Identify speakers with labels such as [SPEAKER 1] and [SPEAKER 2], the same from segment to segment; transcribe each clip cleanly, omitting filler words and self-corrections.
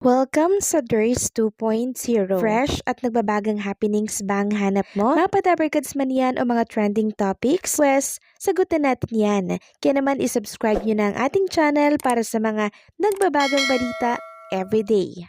[SPEAKER 1] Welcome sa Durs 2.0. Fresh at nagbabagang happenings ba ang hanap mo? Mga padabarkads man yan o mga trending topics? Pwes, sagutin natin yan. Kaya naman isubscribe nyo na ang ating channel para sa mga nagbabagang balita everyday.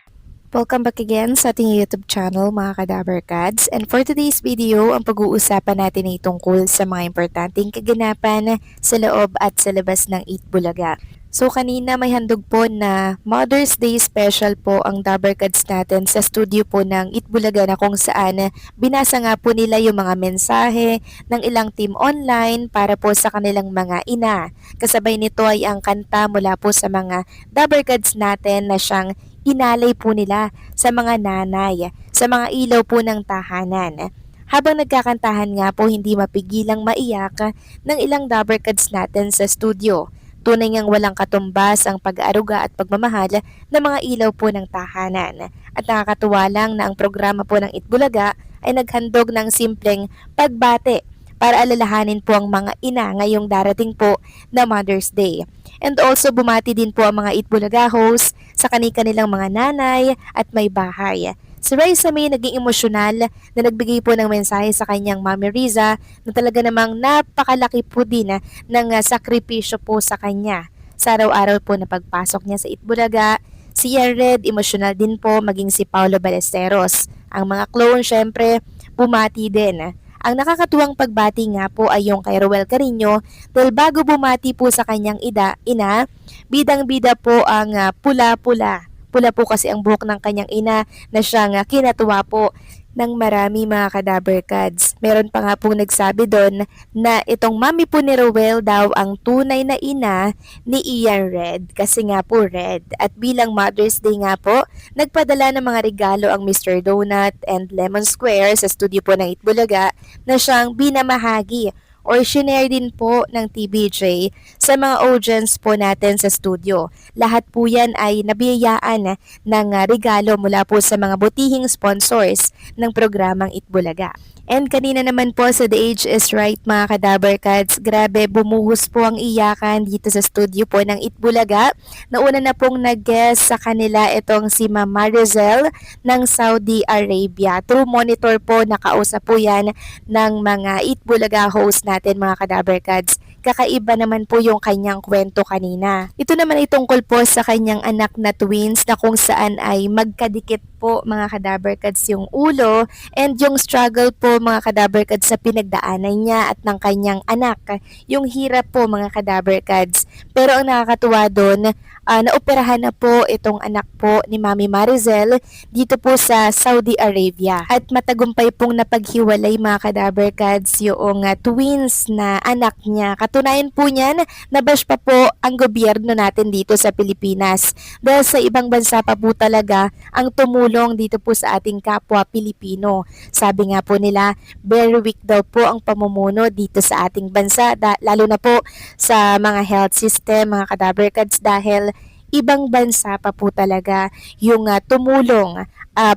[SPEAKER 1] Welcome back again sa ating YouTube channel mga kadabarkads. And for today's video, ang pag-uusapan natin ay tungkol sa mga importanteng kaganapan sa loob at sa labas ng Eat Bulaga. So kanina may handog po na Mother's Day special po ang Dabarkads natin sa studio po ng Itbulaga na kung saan binasa nga po nila yung mga mensahe ng ilang team online para po sa kanilang mga ina. Kasabay nito ay ang kanta mula po sa mga Dabarkads natin na siyang inalay po nila sa mga nanay, sa mga ilaw po ng tahanan. Habang nagkakantahan nga po hindi mapigilang maiyak ng ilang Dabarkads natin sa studio. Tunay ngang walang katumbas ang pag-aaruga at pagmamahal ng mga ilaw po ng tahanan. At nakakatuwa lang na ang programa po ng Itbulaga ay naghandog ng simpleng pagbate para alalahanin po ang mga ina ngayong darating po na Mother's Day. And also bumati din po ang mga Itbulaga hosts sa kanilang mga nanay at may bahay. Si Raisa May naging emosyonal na nagbigay po ng mensahe sa kanyang Mami Riza na talaga namang napakalaki po din ng sakripisyo po sa kanya. Sa araw-araw po na pagpasok niya sa Itbulaga, si Red emosyonal din po maging si Paulo Ballesteros. Ang mga clone syempre bumati din. Ang nakakatuwang pagbati nga po ay yung kay Roel Carino dahil bago bumati po sa kanyang ina, bidang-bida po ang pula-pula. Pula po kasi ang buhok ng kanyang ina na siyang kinatuwa po ng marami mga kadabarkads. Meron pa nga pong nagsabi doon na itong mami po ni Roel daw ang tunay na ina ni Ian Red kasi nga po red. At bilang Mother's Day nga po, nagpadala ng mga regalo ang Mr. Donut and Lemon Square sa studio po ng Itbulaga na siyang binamahagi or shinare din po ng TBJ sa mga audience po natin sa studio. Lahat po yan ay nabiyayaan ng regalo mula po sa mga butihing sponsors ng programang Itbulaga. And kanina naman po sa The Age is Right mga kadabarkads, grabe bumuhos po ang iyakan dito sa studio po ng Itbulaga. Nauna na pong nag-guest sa kanila itong si Ma'am Marizel ng Saudi Arabia. Through monitor po nakausap po yan ng mga Itbulaga host natin mga kadabarkads. Kakaiba naman po yung kanyang kwento kanina. Ito naman ay tungkol po sa kanyang anak na twins na kung saan ay magkadikit po mga kadabarkads yung ulo and yung struggle po mga kadabarkads sa pinagdaanan niya at ng kanyang anak. Yung hirap po mga kadabarkads. Pero ang nakakatuwa doon, naoperahan na po itong anak po ni Mami Marizel dito po sa Saudi Arabia. At matagumpay pong napaghiwalay mga kadabarkads yung twins na anak niya. Katunayan po niyan, nabash pa po ang gobyerno natin dito sa Pilipinas. Dahil sa ibang bansa pa po talaga ang tumulong dito po sa ating kapwa Pilipino. Sabi nga po nila, very weak daw po ang pamumuno dito sa ating bansa, lalo na po sa mga health system, mga kadabarkads dahil ibang bansa pa po talaga yung tumulong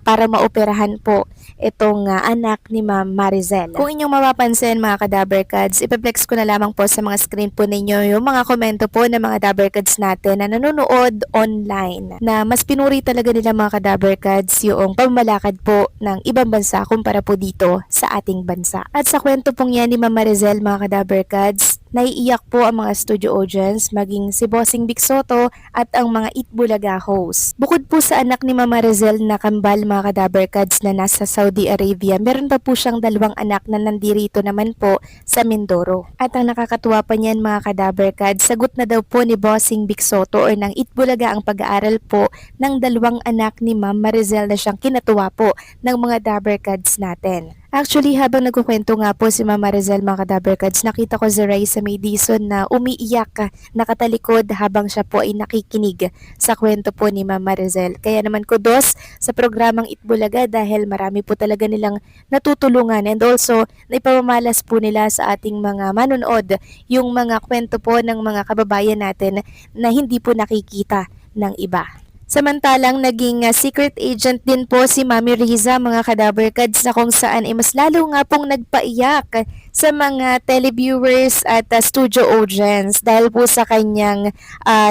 [SPEAKER 1] para maoperahan po itong anak ni Ma'am Marizel. Kung inyong mapapansin mga kadabarkads, ipaplex ko na lamang po sa mga screen po ninyo yung mga komento po ng mga dabarkads natin na nanonood online na mas pinuri talaga nila mga kadabarkads yung pamamalakad po ng ibang bansa kumpara po dito sa ating bansa. At sa kwento pong yan ni Ma'am Marizel mga kadabarkads, naiiyak po ang mga studio audience, maging si Bossing Vic Soto at ang mga Itbulaga hosts. Bukod po sa anak ni Mama Rizel na kambal mga kadabarkads na nasa Saudi Arabia, meron pa po siyang dalawang anak na nandirito naman po sa Mindoro. At ang nakakatuwa pa niyan mga kadabarkads, sagot na daw po ni Bossing Vic Soto or ng Itbulaga ang pag-aaral po ng dalawang anak ni Mama Rizel na siyang kinatuwa po ng mga dabarkads natin. Actually, habang nagkukwento nga po si Mama Rizel mga kadabarkads, nakita ko si Raisa May Dizon na umiiyak nakatalikod habang siya po ay nakikinig sa kwento po ni Mama Rizel. Kaya naman kudos sa programang Itbulaga dahil marami po talaga nilang natutulungan and also naipamamalas po nila sa ating mga manonood yung mga kwento po ng mga kababayan natin na hindi po nakikita ng iba. Samantalang naging secret agent din po si Mami Riza mga kadabarkads na kung saan mas lalo nga pong nagpaiyak sa mga televiewers at studio audience dahil po sa kanyang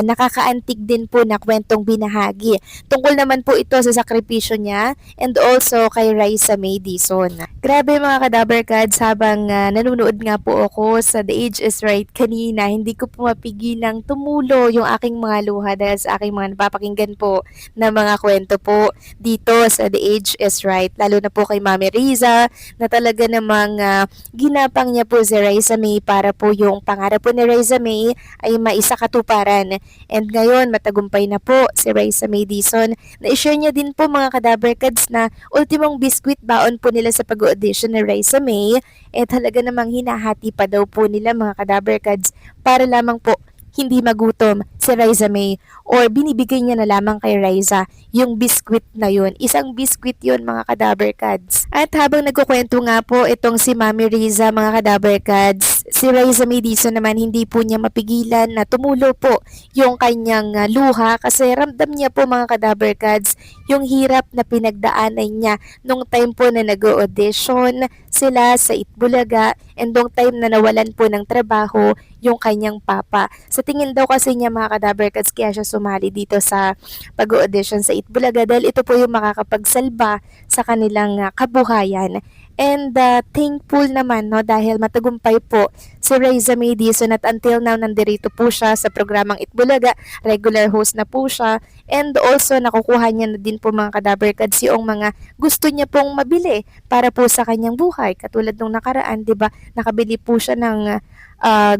[SPEAKER 1] nakakaantig din po na kwentong binahagi. Tungkol naman po ito sa sakripisyo niya and also kay Raisa May Dizon. Grabe mga kadaberkads, habang nanonood nga po ako sa The Age is Right kanina, hindi ko po mapigilang tumulo yung aking mga luha dahil sa aking mga napapakinggan po na mga kwento po dito sa The Age is Right. Lalo na po kay Mami Riza na talaga namang ginapang niya po si Raisa May para po yung pangarap po ni Raisa May ay maisakatuparan. And ngayon, matagumpay na po si Raisa May Dizon. Na-share niya din po mga kadaberkads na ultimong biskwit baon po nila sa pag-audition ni Raisa May. Eh talaga namang hinahati pa daw po nila mga kadaberkads para lamang po hindi magutom si Raisa May or binibigay niya na lamang kay Raisa yung biskwit na yun. Isang biskwit yun mga kadaberkads. At habang nagkukwento nga po itong si Mami Riza mga kadaberkads, si Raisa May Dizon naman hindi po niya mapigilan na tumulo po yung kanyang luha kasi ramdam niya po mga kadaberkads yung hirap na pinagdaanan niya nung time po na nag-audition sila sa Itbulaga and nung time na nawalan po ng trabaho yung kanyang papa. Sa tingin daw kasi niya mga kadaberkads kaya siya sumali dito sa pag-audition sa Itbulaga dahil ito po yung makakapagsalba sa kanilang kabuhayan. And thankful naman no dahil matagumpay po si Raisa May Dizon at until now nandirito po siya sa programang Itbulaga, regular host na po siya and also nakukuha niya na din po mga kadaberkads yung mga gusto niya pong mabili para po sa kanyang buhay. Katulad nung nakaraan, 'di ba? Nakabili po siya ng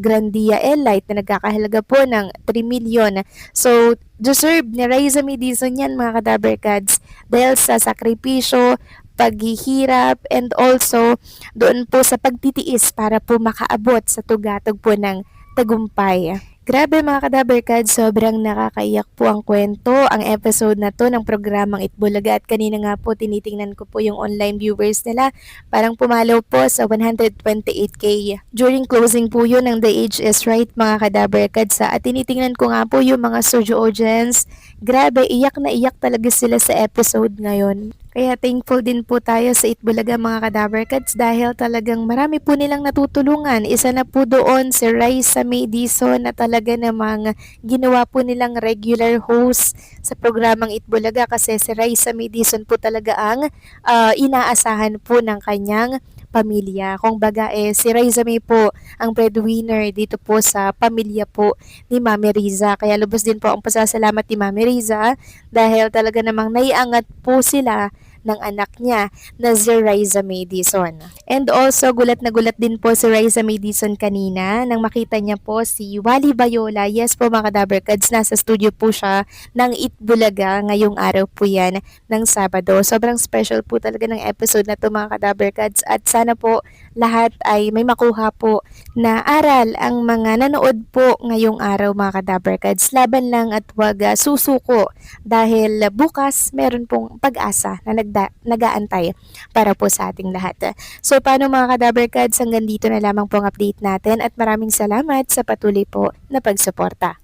[SPEAKER 1] Grandia Elite na nagkakahalaga po ng 3 million. So, deserve ni Raisa May Dizon yan mga kadaberkads dahil sa sakripisyo, paghihirap, and also doon po sa pagtitiis para po makaabot sa tugatog po ng tagumpay. Grabe mga kadaberkads, sobrang nakakaiyak po ang kwento, ang episode na to ng programang Itbulaga at kanina nga po tinitingnan ko po yung online viewers nila, parang pumalaw po sa 128k. During closing po yun ng The Age is Right mga kadaberkads at tinitingnan ko nga po yung mga studio audience, grabe iyak na iyak talaga sila sa episode ngayon. Kaya thankful din po tayo sa Itbulaga mga kadaberkads dahil talagang marami po nilang natutulungan. Isa na po doon si Raisa May Dizon na talaga namang ginawa po nilang regular host sa programang Itbulaga kasi si Raisa May Dizon po talaga ang inaasahan po ng kanyang pamilya. Kung baga si Raisa May po ang breadwinner dito po sa pamilya po ni Mami Riza. Kaya lubos din po ang pasasalamat ni Mami Riza dahil talaga namang naiangat po sila ng anak niya na si Raisa May Dizon. And also, gulat na gulat din po si Raisa May Dizon kanina nang makita niya po si Wally Bayola. Yes po mga kadaberkads, nasa studio po siya ng Itbulaga ngayong araw po yan ng Sabado. Sobrang special po talaga ng episode na to mga kadaberkads at sana po lahat ay may makuha po na aral ang mga nanood po ngayong araw mga kadaberkads. Laban lang at wag susuko dahil bukas meron pong pag-asa na nag-aantay para po sa ating lahat. So paano mga kadaberkads, hanggang dito na lamang po ang update natin at maraming salamat sa patuloy po na pagsuporta.